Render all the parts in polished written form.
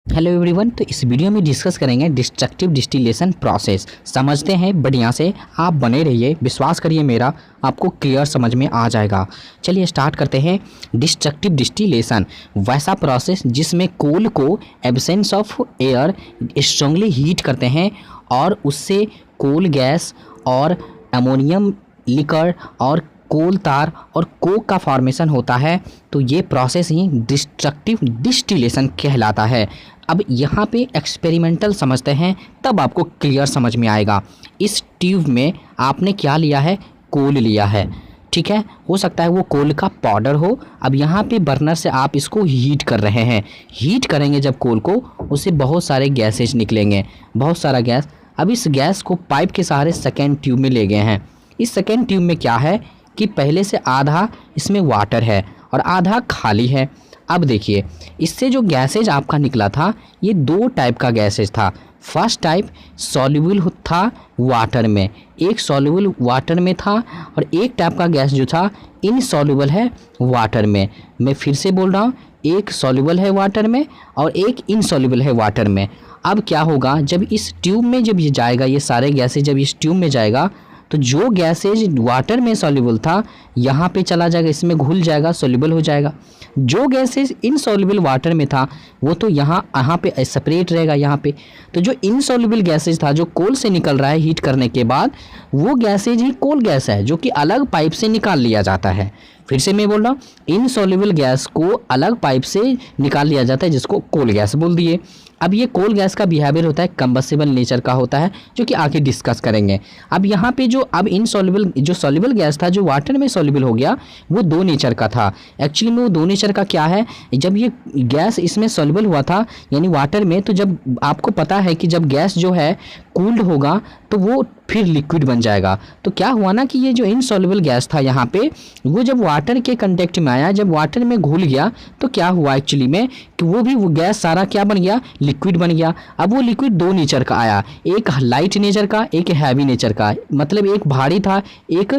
Hello everyone. तो इस video में डिस्कस करेंगे डिस्ट्रक्टिव डिस्टिलेशन प्रोसेस। समझते हैं बढ़िया से, आप बने रहिए, विश्वास करिए मेरा, आपको क्लियर समझ में आ जाएगा। चलिए स्टार्ट करते हैं। डिस्ट्रक्टिव डिस्टिलेशन वैसा प्रोसेस जिसमें कोल को absence of air strongly heat करते हैं और उससे कोल गैस और अमोनियम लिकर और कोल तार और कोक का फॉर्मेशन होता है। तो ये प्रोसेस ही डिस्ट्रक्टिव डिस्टिलेशन कहलाता है। अब यहाँ पे एक्सपेरिमेंटल समझते हैं, तब आपको क्लियर समझ में आएगा। इस ट्यूब में आपने क्या लिया है? कोल लिया है, ठीक है। हो सकता है वो कोल का पाउडर हो। अब यहाँ पे बर्नर से आप इसको हीट कर रहे हैं। हीट करेंगे जब कोल को, उससे बहुत सारे गैसेज निकलेंगे, बहुत सारा गैस। अब इस गैस को पाइप के सहारे सेकेंड ट्यूब में ले गए हैं। इस सेकेंड ट्यूब में क्या है कि पहले से आधा इसमें वाटर है और आधा खाली है। अब देखिए, इससे जो गैसेज आपका निकला था, ये दो टाइप का गैसेज था। फर्स्ट टाइप सॉल्युबल था वाटर में, एक सॉल्युबल वाटर में था, और एक टाइप का गैस जो था इनसॉल्युबल है वाटर में। मैं फिर से बोल रहा हूँ, एक सॉल्युबल है वाटर में और एक इनसॉल्युबल है वाटर में। अब क्या होगा, जब इस ट्यूब में जब ये जाएगा, ये सारे गैसेज जब इस ट्यूब में जाएगा, तो जो गैसेज वाटर में सॉल्युबल था यहाँ पे चला जाएगा, इसमें घुल जाएगा, सॉल्युबल हो जाएगा। जो गैसेज इनसॉल्युबल वाटर में था वो तो यहाँ पे सेपरेट रहेगा यहाँ पे। तो जो इनसॉल्युबल गैसेज था, जो कोल से निकल रहा है हीट करने के बाद, वो गैसेज ही कोल गैस है, जो कि अलग पाइप से निकाल लिया जाता है। फिर से मैं बोल रहा हूँ, इनसॉल्युबल गैस को अलग पाइप से निकाल लिया जाता है, जिसको कोल गैस बोल दिए। अब ये कोल गैस का बिहेवियर होता है कंबस्टिबल नेचर का होता है, जो कि आगे डिस्कस करेंगे। अब यहाँ पे जो अब इनसॉल्युबल जो सॉल्युबल गैस था, जो वाटर में सॉल्युबल हो गया, वो दो नेचर का था। एक्चुअली में वो दो नेचर का क्या है, जब ये गैस इसमें सॉल्युबल हुआ था यानी वाटर में, तो जब आपको पता है कि जब गैस जो है कूल्ड होगा तो वो फिर लिक्विड बन जाएगा। तो क्या हुआ ना कि ये जो इनसॉल्युबल गैस था यहाँ पे, वो जब वाटर के कंटेक्ट में आया, जब वाटर में घुल गया, तो क्या हुआ एक्चुअली में कि वो गैस सारा क्या बन गया? लिक्विड बन गया। अब वो लिक्विड दो नेचर का आया, एक लाइट नेचर का, एक हैवी नेचर का। मतलब एक भारी था, एक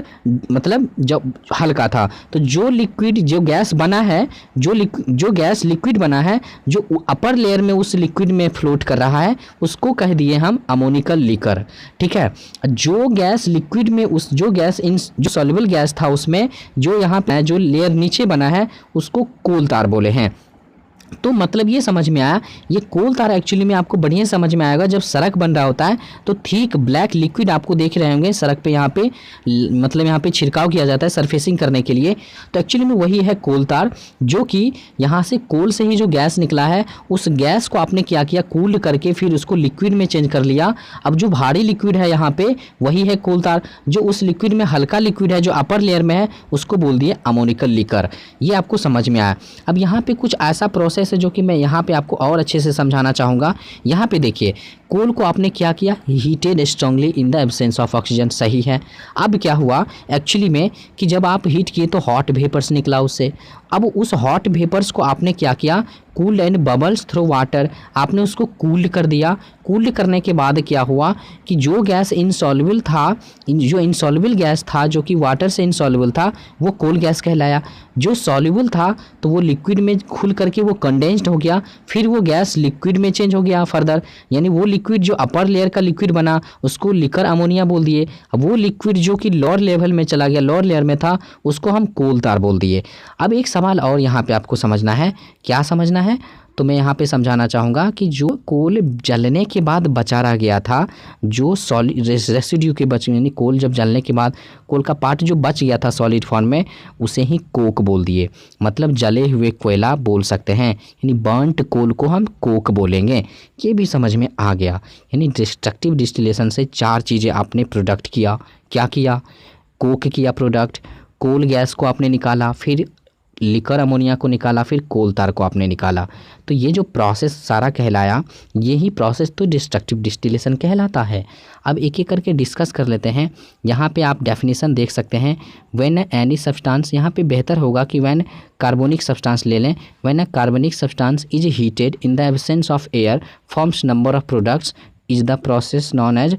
मतलब जब हल्का था। तो जो लिक्विड जो गैस बना है, जो गैस लिक्विड बना है, जो अपर लेयर में उस लिक्विड में फ्लोट कर रहा है, उसको कह दिए हम अमोनिकल लिकर, ठीक है। जो गैस लिक्विड में जो गैस जो सॉल्युबल गैस था उसमें, जो यहाँ पे जो लेयर नीचे बना है, उसको कोल तार बोले हैं। तो मतलब ये समझ में आया, ये कोल तार एक्चुअली में आपको बढ़िया समझ में आएगा जब सड़क बन रहा होता है, तो थिक ब्लैक लिक्विड आपको देख रहे होंगे सड़क पे, यहाँ पे मतलब यहाँ पे छिड़काव किया जाता है सरफेसिंग करने के लिए। तो एक्चुअली में वही है कोल तार, जो कि यहाँ से कोल से ही जो गैस निकला है, उस गैस को आपने क्या किया, कूल्ड करके फिर उसको लिक्विड में चेंज कर लिया। अब जो भारी लिक्विड है यहाँ पे, वही है कोल तार। जो उस लिक्विड में हल्का लिक्विड है, जो अपर लेयर में है, उसको बोल दिए अमोनिकल लिकर। ये आपको समझ में आया। अब यहाँ पे कुछ ऐसा प्रोसेस है जो कि मैं यहाँ पे आपको और अच्छे से समझाना चाहूँगा। यहाँ पे देखिए, कोल को आपने क्या किया, heated strongly in the absence of oxygen, सही है। अब क्या हुआ एक्चुअली में कि जब आप हीट किए तो हॉट वेपर्स निकला उससे। अब उस हॉट वेपर्स को आपने क्या किया, cooled and bubbles through water, आपने उसको कूल्ड कर दिया। कूल्ड करने के बाद क्या हुआ कि जो गैस इनसॉल्युबल था, जो इनसॉल्युबल गैस था, जो कि वाटर से इनसॉल्युबल था, वो कोल गैस कहलाया। जो सॉल्युबल था तो वो लिक्विड में खुल करके वो कंडेंस्ड हो गया, फिर वो गैस लिक्विड में चेंज हो गया फर्दर, यानी वो लिक्विड जो अपर लेयर का लिक्विड बना, उसको लिकर अमोनिया बोल दिए। अब वो लिक्विड जो कि लोअर लेवल में चला गया, लोअर लेयर में था, उसको हम कोल तार बोल दिए। अब एक सवाल और यहाँ पे आपको समझना है, क्या समझना है, तो मैं यहाँ पे समझाना चाहूँगा कि जो कोल जलने के बाद बचा रह गया था, जो सॉलिड रेसिड्यू के बच, यानी कोल जब जलने के बाद कोल का पार्ट जो बच गया था सॉलिड फॉर्म में, उसे ही कोक बोल दिए। मतलब जले हुए कोयला बोल सकते हैं, यानी बर्नट कोल को हम कोक बोलेंगे। ये भी समझ में आ गया। यानी डिस्ट्रक्टिव डिस्टिलेशन से चार चीज़ें आपने प्रोडक्ट किया। क्या किया? कोक किया प्रोडक्ट, कोल गैस को आपने निकाला, फिर लिकर अमोनिया को निकाला, फिर कोल तार को आपने निकाला। तो ये जो प्रोसेस सारा कहलाया, यही प्रोसेस तो डिस्ट्रक्टिव डिस्टिलेशन कहलाता है। अब एक एक करके डिस्कस कर लेते हैं। यहाँ पे आप डेफिनेशन देख सकते हैं। व्हेन एनी सब्सटेंस, यहाँ पे बेहतर होगा कि व्हेन कार्बोनिक सब्सटेंस ले लें। When a carbonic substance is heated in the absence of air forms number of products is the process known as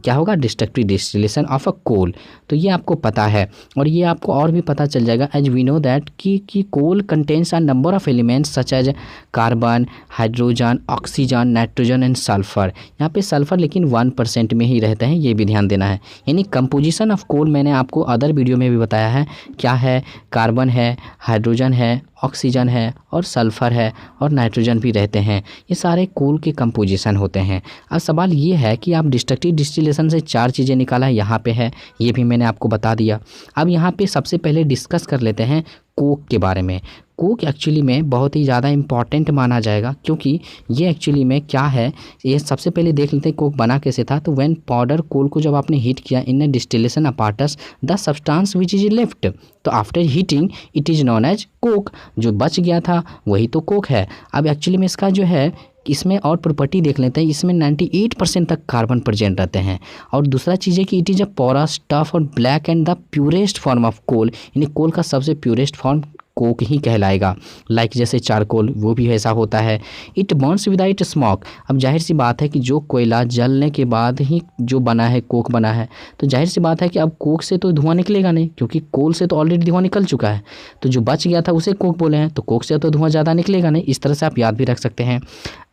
क्या होगा, destructive distillation of a coal. तो ये आपको पता है और ये आपको और भी पता चल जाएगा एज वी नो दैट कि coal contains a number of elements such as carbon, hydrogen, oxygen, nitrogen and sulphur. यहाँ पे सल्फर लेकिन 1% में ही रहते हैं, ये भी ध्यान देना है। यानी कंपोजिशन ऑफ कोल मैंने आपको अदर वीडियो में भी बताया है, क्या है, कार्बन है, हाइड्रोजन है, ऑक्सीजन है और सल्फ़र है और नाइट्रोजन भी रहते हैं। ये सारे कोल के कंपोजिशन होते हैं। अब सवाल ये है कि आप डिस्ट्रक्टिव डिस्टिलेशन से 4 चीज़ें निकाला है, यहाँ पे है, ये भी मैंने आपको बता दिया। अब यहाँ पे सबसे पहले डिस्कस कर लेते हैं कोक के बारे में। कोक एक्चुअली में बहुत ही ज़्यादा इम्पॉर्टेंट माना जाएगा, क्योंकि ये एक्चुअली में क्या है, ये सबसे पहले देख लेते हैं कोक बना कैसे था। तो व्हेन पाउडर कोल को जब आपने हीट किया in distillation apparatus the substance which is left, तो after heating it is known as coke. जो बच गया था वही तो कोक है। अब एक्चुअली में इसका जो है, इसमें और प्रॉपर्टी देख लेते हैं, इसमें 98% तक कार्बन प्रेजेंट रहते हैं। और दूसरा चीज़ है कि it is a porous, tough और black and the purest form of coal. यानी कोल का सबसे प्योरेस्ट फॉर्म कोक ही कहलाएगा। लाइक जैसे चारकोल, वो भी ऐसा होता है। It Burns without smoke. अब जाहिर सी बात है कि जो कोयला जलने के बाद ही जो बना है, कोक बना है, तो जाहिर सी बात है कि अब कोक से तो धुआं निकलेगा नहीं, क्योंकि कोल से तो ऑलरेडी धुआं निकल चुका है। तो जो बच गया था उसे कोक बोले हैं, तो कोक से तो धुआं ज़्यादा निकलेगा नहीं। इस तरह से आप याद भी रख सकते हैं।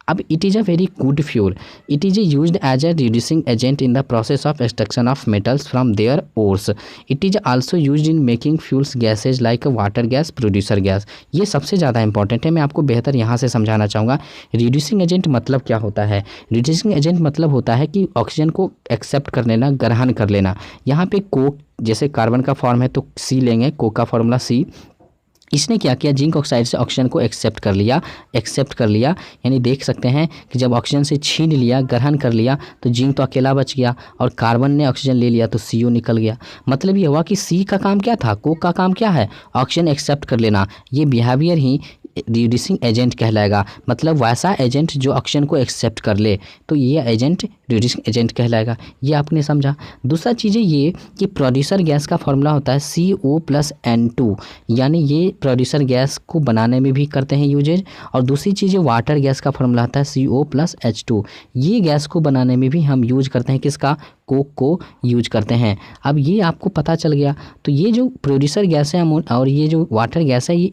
अब it is a very good fuel. It is used as a reducing agent in the process of extraction of metals from their ores. It is also used in making fuels gases like water gas, producer gas. ये सबसे ज़्यादा important है, मैं आपको बेहतर यहाँ से समझाना चाहूँगा। रिड्यूसिंग एजेंट मतलब क्या होता है? रिड्यूसिंग एजेंट मतलब होता है कि ऑक्सीजन को एक्सेप्ट कर लेना, ग्रहण कर लेना। यहाँ पे कोक जैसे कार्बन का फॉर्म है तो सी लेंगे, कोक का फॉर्मूला सी। इसने क्या किया, जिंक ऑक्साइड से ऑक्सीजन को एक्सेप्ट कर लिया। यानी देख सकते हैं कि जब ऑक्सीजन से छीन लिया, ग्रहण कर लिया, तो जिंक तो अकेला बच गया और कार्बन ने ऑक्सीजन ले लिया तो CO निकल गया। मतलब ये हुआ कि सी का काम क्या था, कोक का काम क्या है, ऑक्सीजन एक्सेप्ट कर लेना। ये बिहेवियर ही रिड्यूसिंग एजेंट कहलाएगा। मतलब वैसा एजेंट जो ऑक्सीजन को एक्सेप्ट कर ले, तो ये एजेंट रिड्यूसिंग एजेंट कहलाएगा। ये आपने समझा। दूसरा चीज़ ये कि प्रोड्यूसर गैस का फॉर्मूला होता है CO+N2, यानी ये प्रोड्यूसर गैस को बनाने में भी करते हैं यूजेज। और दूसरी चीज़ वाटर गैस का फॉर्मूला होता है CO+H2। ये गैस को बनाने में भी हम यूज करते हैं, किसका, कोक को यूज करते हैं। अब ये आपको पता चल गया। तो ये जो प्रोड्यूसर गैस है और ये जो वाटर गैस है, ये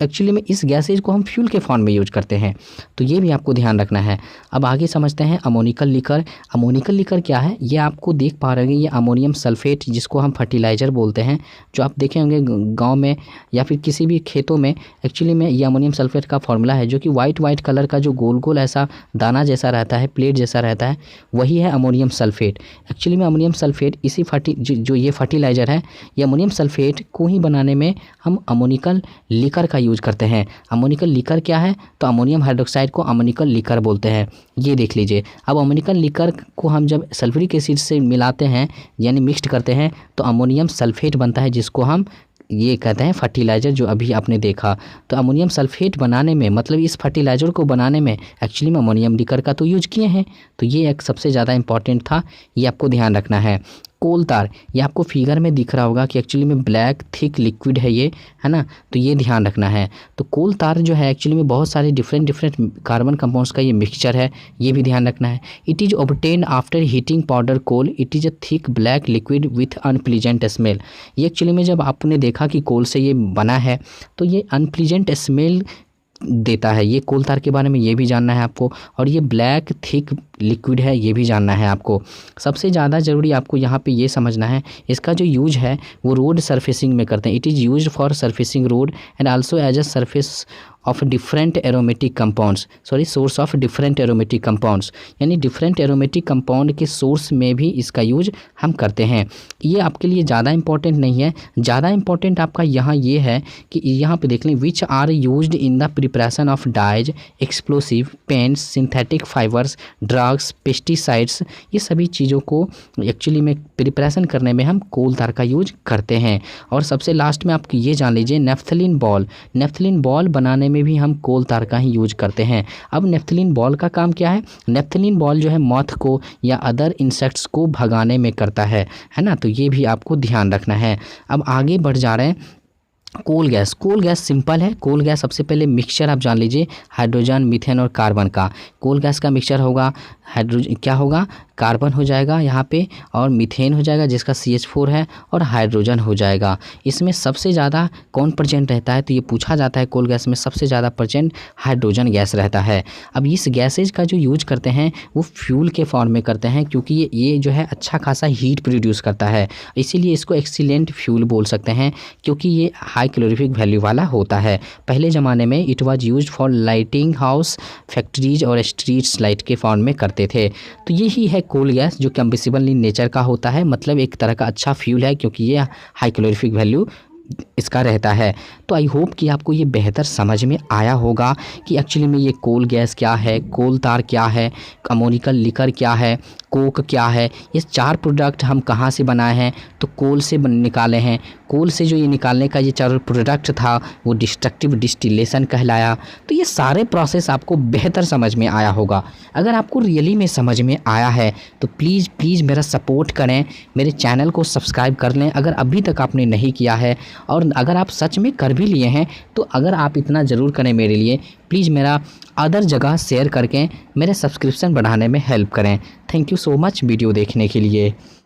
एक्चुअली में इस गैसेज को हम फ्यूल के फॉर्म में यूज करते हैं। तो ये भी आपको ध्यान रखना है। अब आगे समझते हैं अमोनिकल लिकर। अमोनिकल लिकर क्या है, ये आपको देख पा रहे हैं, ये अमोनियम सल्फेट जिसको हम फर्टिलाइज़र बोलते हैं, जो आप देखे होंगे गाँव में या फिर किसी भी खेतों में। एक्चुअली में ये अमोनियम सल्फेट का फॉर्मूला है, जो कि वाइट कलर का जो गोल गोल ऐसा दाना जैसा रहता है, प्लेट जैसा रहता है, वही है अमोनियम सल्फेट। एक्चुअली में अमोनियम सल्फेट इसी जो ये फर्टिलाइज़र है, ये अमोनियम सल्फेट को ही बनाने में हम अमोनिकल लिकर का यूज़ करते हैं। अमोनिकल लिकर क्या है, तो अमोनियम हाइड्रोक्साइड को अमोनिकल लिकर बोलते हैं। ये देख लीजिए। अब अमोनिकल लिकर को हम जब सल्फ्यूरिक एसिड से मिलाते हैं, यानी मिक्स्ड करते हैं, तो अमोनियम सल्फेट बनता है, जिसको हम ये कहते हैं फर्टिलाइज़र, जो अभी आपने देखा। तो अमोनियम सल्फेट बनाने में, मतलब इस फर्टिलाइज़र को बनाने में एक्चुअली में अमोनियम लिकर का तो यूज किए हैं। तो ये एक सबसे ज़्यादा इंपॉर्टेंट था, ये आपको ध्यान रखना है। कोल तार, ये आपको फिगर में दिख रहा होगा कि एक्चुअली में ब्लैक थिक लिक्विड है ये, है ना, तो ये ध्यान रखना है। तो कोल तार जो है एक्चुअली में बहुत सारे डिफरेंट कार्बन कंपाउंड्स का ये मिक्सचर है, ये भी ध्यान रखना है। It is obtain after heating powder coal. It is a thick black liquid with unpleasant smell. ये एक्चुअली में जब आपने देखा कि कोल से ये बना है, तो ये अनप्लीजेंट स्मेल देता है। ये कोल तार के बारे में ये भी जानना है आपको। और ये ब्लैक थिक लिक्विड है, ये भी जानना है आपको। सबसे ज़्यादा ज़रूरी आपको यहाँ पे ये समझना है, इसका जो यूज है वो रोड सरफेसिंग में करते हैं। It is used for surfacing road and also as a surface of different aromatic compounds, source of different aromatic compounds, यानी डिफरेंट एरोमेटिक कंपाउंड के सोर्स में भी इसका यूज हम करते हैं। ये आपके लिए ज़्यादा इंपॉर्टेंट नहीं है। ज़्यादा इंपॉर्टेंट आपका यहाँ ये है कि यहाँ पे देख लें, which are used in the preparation of dyes, explosive, paints, synthetic fibres, drugs, pesticides. ये सभी चीज़ों को एक्चुअली में प्रिपरेशन करने में हम कोल तार का यूज करते हैं। और सबसे लास्ट में आप ये जान लीजिए, नेफ्थलीन बॉल। नेफ्थलीन बॉल बनाने में भी हम कोल तार का ही यूज करते हैं। अब नेफ्थलीन बॉल का काम क्या है, नेफ्थलीन बॉल जो है मॉथ को या अदर इंसेक्ट्स को भगाने में करता है ना, तो ये भी आपको ध्यान रखना है। अब आगे बढ़ जा रहे हैं। Coal gas, coal gas simple है। कोल गैस सबसे पहले मिक्सचर आप जान लीजिए, हाइड्रोजन, मीथेन और कार्बन का। कोल गैस का मिक्सचर होगा, हाइड्रोजन क्या होगा, कार्बन हो जाएगा यहाँ पे, और मीथेन हो जाएगा जिसका CH4 है, और हाइड्रोजन हो जाएगा। इसमें सबसे ज़्यादा कौन प्रेजेंट रहता है, तो ये पूछा जाता है कोल गैस में सबसे ज़्यादा प्रेजेंट हाइड्रोजन गैस रहता है। अब इस गैसेज का जो यूज करते हैं वो फ्यूल के फॉर्म में करते हैं, क्योंकि ये जो है अच्छा खासा हीट प्रोड्यूस करता है, इसीलिए इसको एक्सीलेंट फ्यूल बोल सकते हैं, क्योंकि ये हाई कैलोरीफिक वैल्यू वाला होता है। पहले ज़माने में it was used for lighting house, factories और स्ट्रीट्स लाइट के फॉर्म में करते थे। तो यही है कोल गैस जो कंबेसिबल इन नेचर का होता है, मतलब एक तरह का अच्छा फ्यूल है, क्योंकि ये हाई कैलोरीफिक वैल्यू इसका रहता है। तो आई होप कि आपको ये बेहतर समझ में आया होगा कि एक्चुअली में ये कोल गैस क्या है, कोल तार क्या है, अमोनिकल लिकर क्या है, कोक क्या है। ये 4 प्रोडक्ट हम कहाँ से बनाए हैं, तो कोल से निकाले हैं। कोल से जो ये निकालने का ये 4 प्रोडक्ट था वो डिस्ट्रक्टिव डिस्टिलेशन कहलाया। तो ये सारे प्रोसेस आपको बेहतर समझ में आया होगा। अगर आपको रियली में समझ में आया है तो प्लीज़ मेरा सपोर्ट करें, मेरे चैनल को सब्सक्राइब कर लें अगर अभी तक आपने नहीं किया है, और अगर आप सच में कर भी लिए हैं तो अगर आप इतना ज़रूर करें मेरे लिए, प्लीज़ मेरा अदर जगह शेयर करके मेरे सब्सक्रिप्शन बढ़ाने में हेल्प करें। Thank you so much video देखने के लिए।